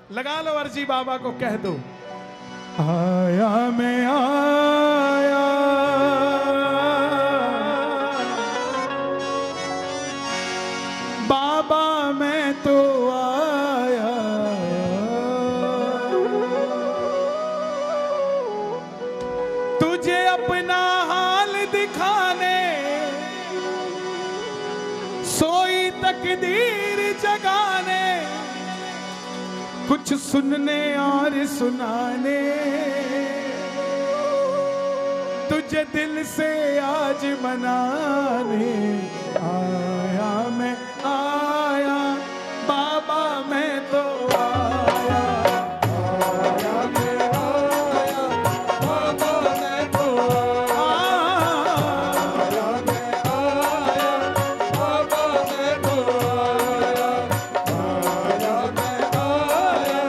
लगा लो अर्जी, बाबा को कह दो आया मैं आया, बाबा मैं तो आया, तुझे अपना हाल दिखाने, सोई तकदीर जगाने, कुछ सुनने और सुनाने, तुझे दिल से आज मनाने आया मैं आया, बाबा मैं तो आया, आया मैं आया, बाबा मैं तो आया, मैं आया, बाबा मैं तो आया, आया मैं आया,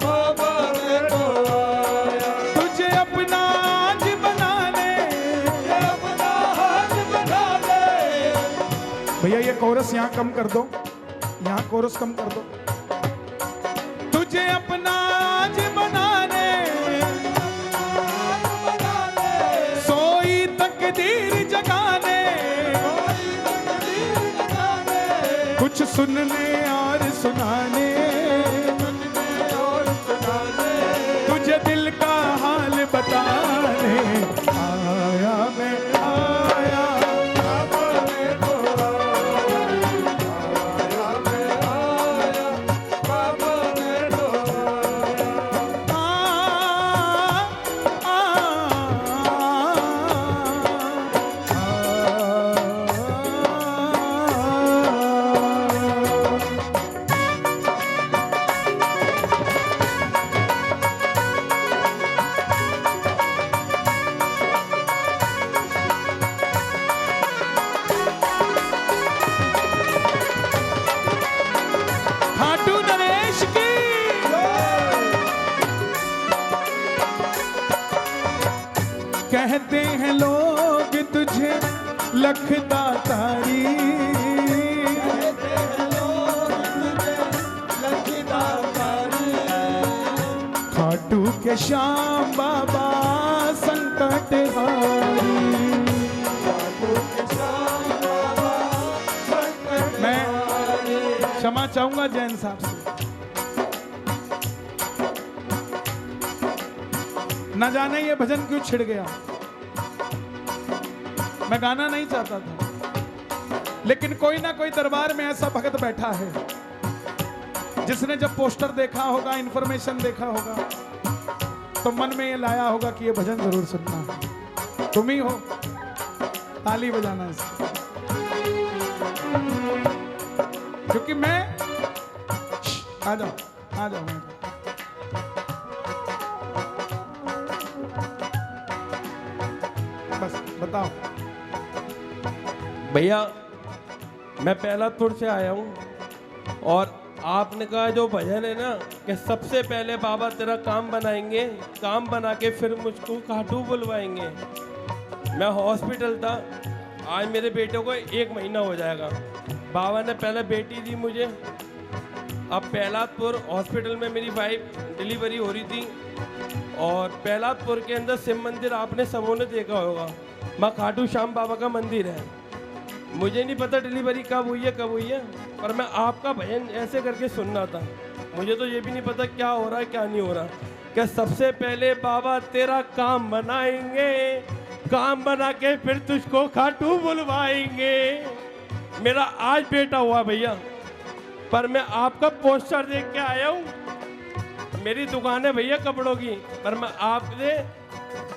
बाबा मैं तो आया, तुझे अपना आज बनाने, अपना हाथ बनाने। भैया ये कोरस यहाँ कम कर दो, यहाँ कोरस कम कर दो। तुझे अपना आज बनाने, सोई तकदीर जगाने, कुछ सुनने और सुनाने, तुझे दिल का हाल बताने आया मैं आया, बाबा मैं तो आया, मैं आया, बाबा मैं तो खाटू नरेश की कहते हैं लोग तुझे लखदातारी, खाटू के श्याम बाबा संकट हारी, मैं क्षमा चाहूंगा जैन साहब से, न जाने ये भजन क्यों छिड़ गया। मैं गाना नहीं चाहता था, लेकिन कोई ना कोई दरबार में ऐसा भगत बैठा है जिसने जब पोस्टर देखा होगा, इंफॉर्मेशन देखा होगा, तो मन में ये लाया होगा कि ये भजन जरूर सुनना है। तुम ही हो, ताली बजाना इसकी, क्योंकि मैं आ जाओ आ जाओ। बस बताओ भैया, मैं पहलापुर से आया हूँ और आपने कहा जो भजन है ना कि सबसे पहले बाबा तेरा काम बनाएंगे, काम बना के फिर मुझको खाटू बुलवाएंगे। मैं हॉस्पिटल था, आज मेरे बेटे को 1 महीना हो जाएगा। बाबा ने पहले बेटी दी मुझे, अब पहलादपुर हॉस्पिटल में मेरी वाइफ डिलीवरी हो रही थी, और पहलादपुर के अंदर शिव मंदिर आपने सबों ने देखा होगा, माँ खाटू श्याम बाबा का मंदिर है। मुझे नहीं पता डिलीवरी कब हुई है पर मैं आपका भजन ऐसे करके सुनना था। मुझे तो ये भी नहीं पता क्या हो रहा है क्या नहीं हो रहा। कि सबसे पहले बाबा तेरा काम बनाएंगे, काम बना के फिर तुझको खाटू बुलवाएंगे। मेरा आज बेटा हुआ भैया, पर मैं आपका पोस्टर देख के आया हूँ। मेरी दुकान है भैया कपड़ों की, पर मैं आपसे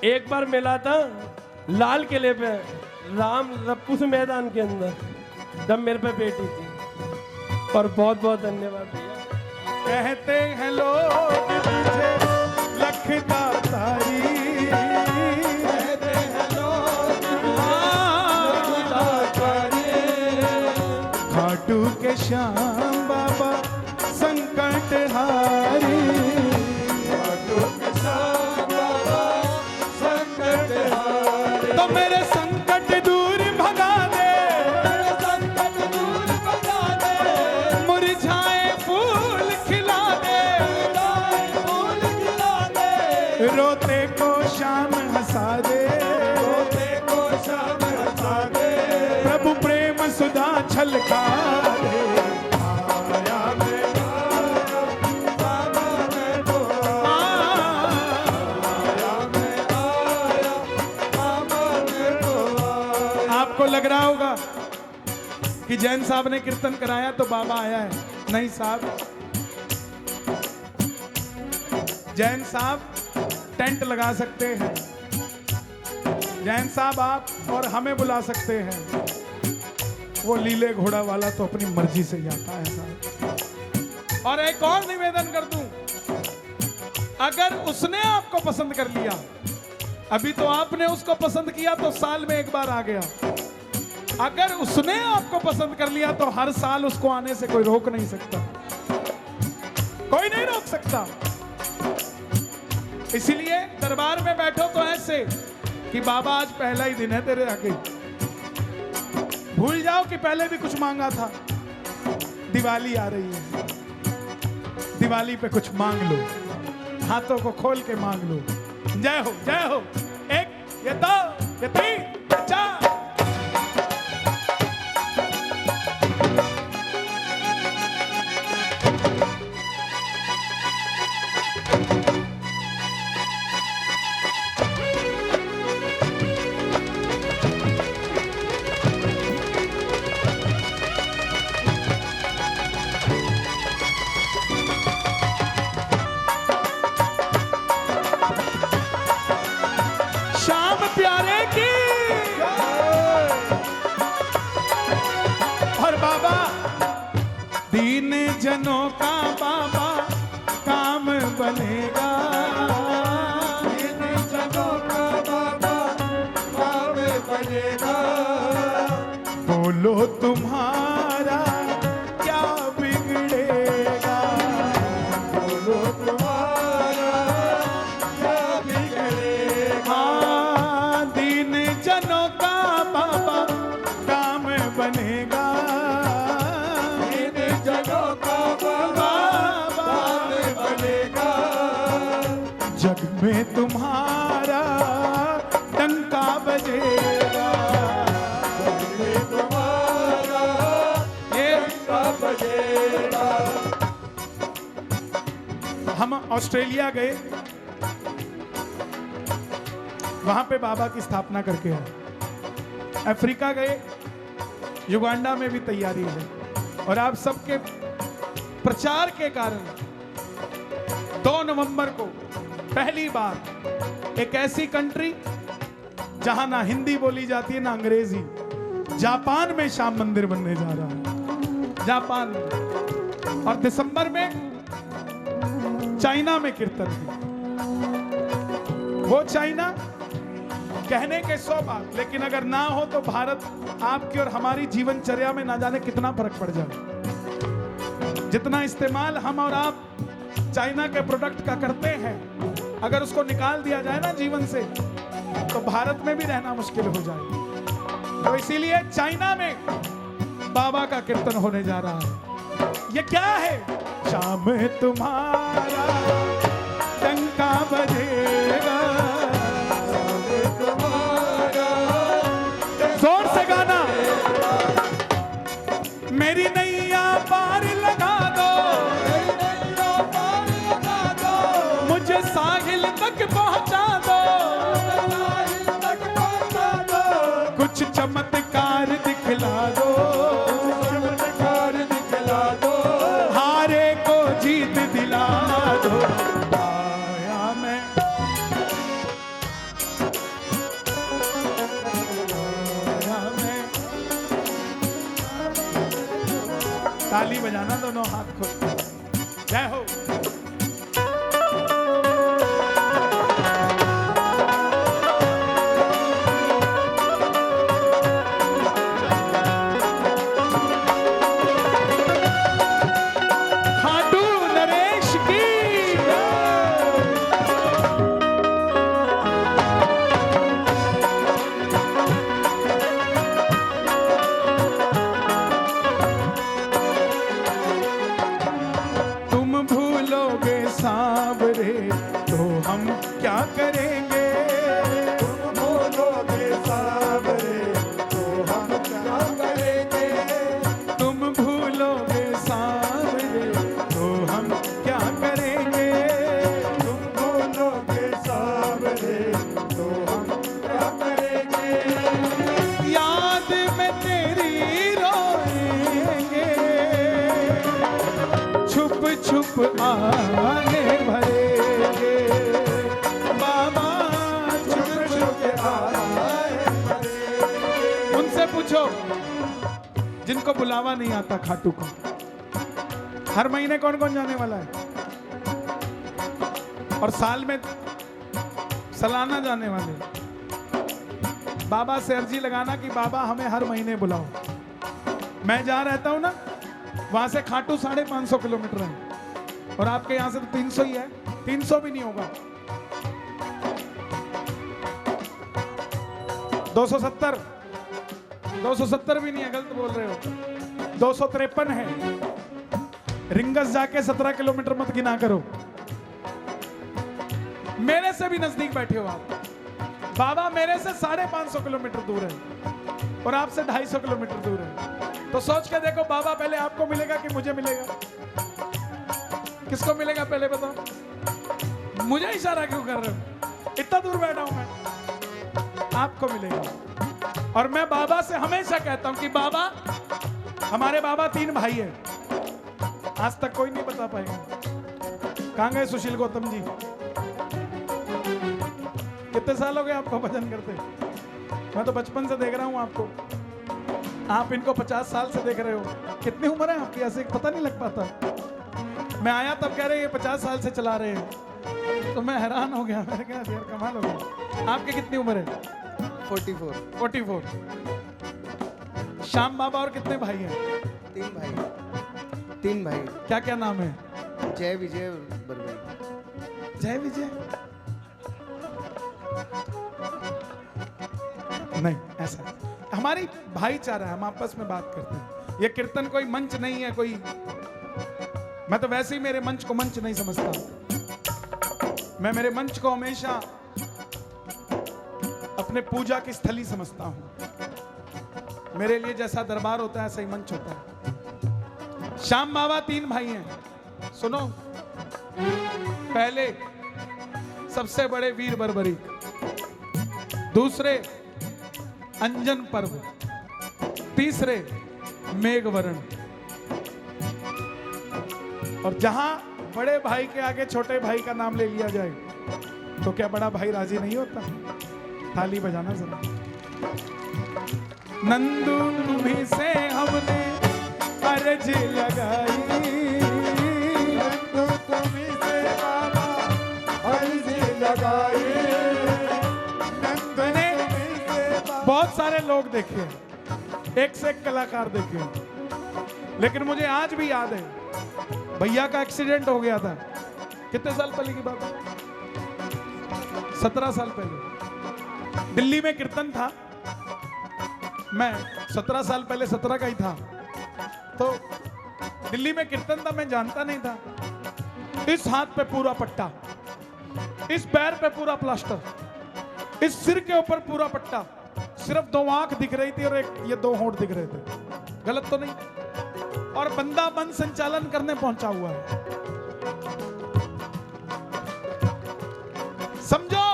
एक बार मिला था लाल किले पे, राम रपूस मैदान के अंदर, जब मेरे पे बेटी थी। पर बहुत बहुत धन्यवाद भैया। कहते हैं लोग तुझे लखदातारी, कहते हैं लोग लखदातारी, खाटू के श्याम बाबा संकट हारी, खाटू के श्याम बाबा संकट हारी। तो मेरे संकट दूर भगा दे, मेरे संकट दूर भगा दे, मुरझाए फूल खिला दे, रोते को शाम हंसा दे, रोते को शाम हंसा दे, प्रभु प्रेम सुधा छलका दे। आया मैं आया, बाबा मैं तो आया मैं आया, बाबा मैं तो आया। आपको लग रहा होगा कि जैन साहब ने कीर्तन कराया तो बाबा आया है। नहीं साहब, जैन साहब टेंट लगा सकते हैं, जैन साहब आप और हमें बुला सकते हैं, वो लीले घोड़ा वाला तो अपनी मर्जी से ही आता है साहब। और एक और निवेदन कर दूं, अगर उसने आपको पसंद कर लिया, अभी तो आपने उसको पसंद किया तो साल में एक बार आ गया, अगर उसने आपको पसंद कर लिया तो हर साल उसको आने से कोई रोक नहीं सकता, कोई नहीं रोक सकता। इसीलिए दरबार में बैठो तो ऐसे कि बाबा आज पहला ही दिन है तेरे आगे, भूल जाओ कि पहले भी कुछ मांगा था। दिवाली आ रही है, दिवाली पे कुछ मांग लो, हाथों को खोल के मांग लो। जय हो, जय हो। एक, ये दो, ये तीन, ये चार। प्यारे की और बाबा दीन जनों का बाबा काम बनेगा, दीन जनों का बाबा काम बनेगा। बोलो तुम्हारा क्या बिगड़ेगा, बोलो तुम्हारा क्या बिगड़ेगा। दीन जनों का बाबा काम बनेगा, दीन जनों का बाबा काम बनेगा। जग में तुम्हारा डंका बजेगा, जग में तुम्हारा ये डंका बजेगा। हम ऑस्ट्रेलिया गए, वहां पे बाबा की स्थापना करके आए। अफ्रीका गए, युगांडा में भी तैयारी है। और आप सबके प्रचार के कारण 2 नवंबर को पहली बार एक ऐसी कंट्री जहां ना हिंदी बोली जाती है ना अंग्रेजी, जापान में श्याम मंदिर बनने जा रहा है, जापान में। और दिसंबर में चाइना में कीर्तन है। वो चाइना कहने के 100 बात, लेकिन अगर ना हो तो भारत आपकी और हमारी जीवनचर्या में ना जाने कितना फर्क पड़ जाए। जितना इस्तेमाल हम और आप चाइना के प्रोडक्ट का करते हैं, अगर उसको निकाल दिया जाए ना जीवन से, तो भारत में भी रहना मुश्किल हो जाए। तो इसीलिए चाइना में बाबा का कीर्तन होने जा रहा है। ये क्या है? शाम तुम्हारा डंका बजेगा, जोर से गाना। मेरी नैया पार लगा दो, मुझे साहिल तक पहुंचा दो, कुछ चमत्कार दिखला दो, हारे को जीत दिला दो। आया मैं, ताली बजाना दोनों हाथ खोल। जय हो। खाटू नरेश की तुम भूलो छुप आने भरेंगे बाबा, छुप छुप आए भरेंगे। उनसे पूछो जिनको बुलावा नहीं आता खाटू को, हर महीने कौन कौन जाने वाला है, और साल में सालाना जाने वाले। बाबा से अर्जी लगाना कि बाबा हमें हर महीने बुलाओ। मैं जहां रहता हूं ना, वहां से खाटू 550 किलोमीटर है, और आपके यहां से तो 300 ही है, 300 भी नहीं होगा, 270 भी नहीं है, गलत बोल रहे हो, 253 है। रिंगस जाके 17 किलोमीटर मत गिना करो, मेरे से भी नजदीक बैठे हो आप। बाबा मेरे से 550 किलोमीटर दूर है, और आपसे 250 किलोमीटर दूर है। तो सोच के देखो, बाबा पहले आपको मिलेगा कि मुझे मिलेगा? किसको मिलेगा पहले बताओ? मुझे इशारा क्यों कर रहे हो? इतना दूर बैठा हूं मैं, आपको मिलेगा। और मैं बाबा से हमेशा कहता हूं कि बाबा, हमारे बाबा 3 भाई हैं, आज तक कोई नहीं बता पाएगा। कहां गए सुशील गौतम जी? कितने साल हो गए आपको भजन करते? मैं तो बचपन से देख रहा हूं आपको, आप इनको 50 साल से देख रहे हो। कितनी उम्र है आपकी? ऐसे पता नहीं लग पाता। मैं आया तब कह रहे ये 50 साल से चला रहे हैं, तो मैं हैरान हो गया। मैंने कहा यार कमाल हो गया। आपकी कितनी उम्र है? 44। श्याम बाबा और कितने भाई हैं? 3 भाई। क्या क्या नाम है? जय विजय बर्वे। जय विजय? नहीं, ऐसा हमारी भाईचारा है, हम आपस में बात करते हैं। ये कीर्तन कोई मंच नहीं है, कोई, मैं तो वैसे ही मेरे मंच को मंच नहीं समझता। मैं मेरे मंच को हमेशा अपने पूजा की स्थली समझता हूं। मेरे लिए जैसा दरबार होता है ऐसा ही मंच होता है। श्याम बाबा 3 भाई हैं, सुनो। पहले सबसे बड़े वीर बर्बरी, दूसरे अंजन पर्व, तीसरे मेघवरण। और जहां बड़े भाई के आगे छोटे भाई का नाम ले लिया जाए तो क्या बड़ा भाई राजी नहीं होता? ताली बजाना जरा। नंदू तुम्हीं से हमने अर्ज लगाई, नंदू तुम्हीं से बाबा अर्ज लगाई, मैंने बहुत सारे लोग देखे, एक से एक कलाकार देखे, लेकिन मुझे आज भी याद है भैया का एक्सीडेंट हो गया था। कितने साल पहले की बात है? 17 साल पहले दिल्ली में कीर्तन था। मैं 17 साल पहले 17 का ही था, तो दिल्ली में कीर्तन था, मैं जानता नहीं था। इस हाथ पे पूरा पट्टा, इस पैर पे पूरा प्लास्टर, इस सिर के ऊपर पूरा पट्टा, सिर्फ 2 आंख दिख रही थी और ये 2 होंठ दिख रहे थे। गलत तो नहीं? और बंदा बंद संचालन करने पहुंचा हुआ है। समझो,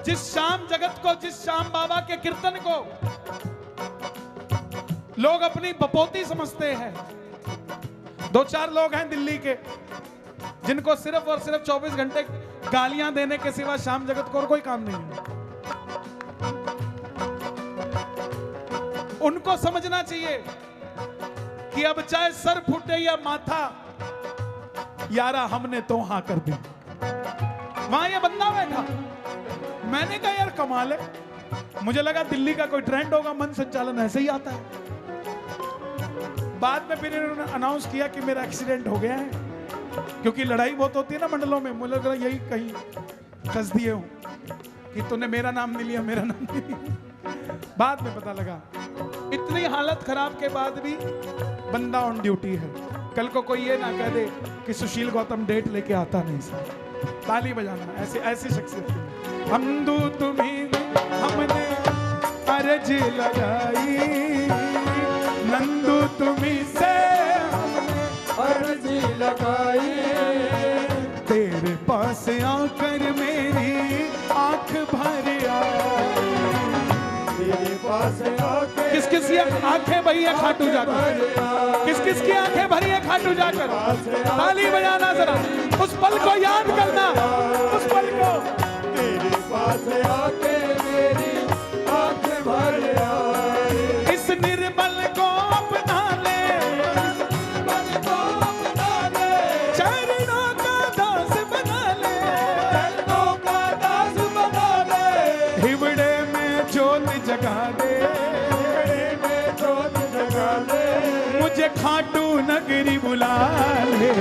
जिस श्याम जगत को, जिस श्याम बाबा के कीर्तन को लोग अपनी बपोती समझते हैं। 2-4 लोग हैं दिल्ली के जिनको सिर्फ और सिर्फ 24 घंटे गालियां देने के सिवा श्याम जगत को और कोई काम नहीं है। उनको समझना चाहिए कि अब चाहे सर फूटे या माथा, यारा हमने तो हाँ कर दी। वहां ये बंदा बैठा, मैंने कहा यार कमाल है, मुझे लगा दिल्ली का कोई ट्रेंड होगा, मन संचालन ऐसे ही आता है। बाद में फिर इन्होंने अनाउंस किया कि मेरा एक्सीडेंट हो गया है, क्योंकि लड़ाई बहुत होती है ना मंडलों में। मुझे लगा यही कहीं फंस दिए हूं कि तूने मेरा नाम नहीं लिया, मेरा नाम नहीं लिया। बाद में पता लगा इतनी हालत खराब के बाद भी बंदा ऑन ड्यूटी है। कल को कोई ये ना कह दे कि सुशील गौतम डेट लेके आता नहीं। सर ताली बजाना, ऐसी ऐसी शख्सियत। हमदू तुम्हीं हमने अर्ज लगाई, नंदू तुम्हीं से हमने अर्ज लगाई, तेरे पास आकर मेरी आंख भर आई, तेरे पास पास आके किस किस की आंखें भरी है खाटू जाकर, किस किस की आंखें भरी है खाटू जाकर, ताली बजाना जरा, उस पल को याद करना, उस पल को। तेरे पास आके मेरी आंखें भर आए, इस निर्बल को अपना ले, मन को अपना ले, चरणों का दास बना ले, चरणों का दास बना ले, हिवड़े में ज्योत जगा दे, हिवड़े में ज्योत जगा ले, मुझे खाटू नगरी बुला ले,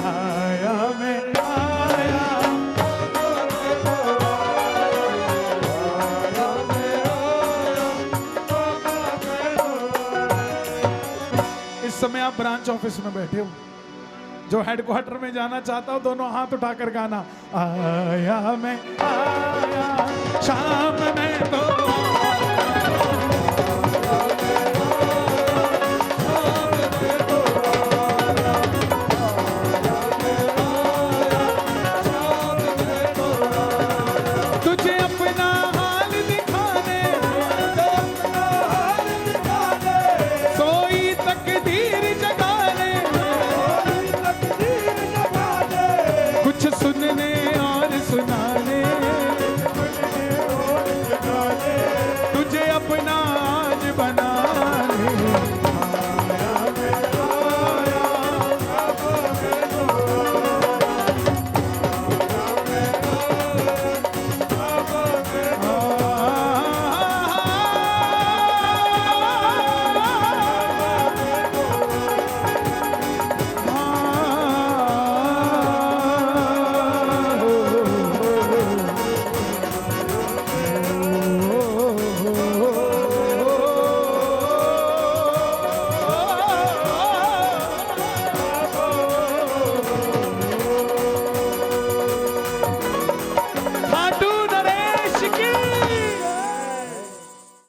आया मैं आया। इस समय आप ब्रांच ऑफिस में बैठे हो, जो हेडक्वार्टर में जाना चाहता हो दोनों हाथ उठाकर गाना, आया मैं आया शाम में तो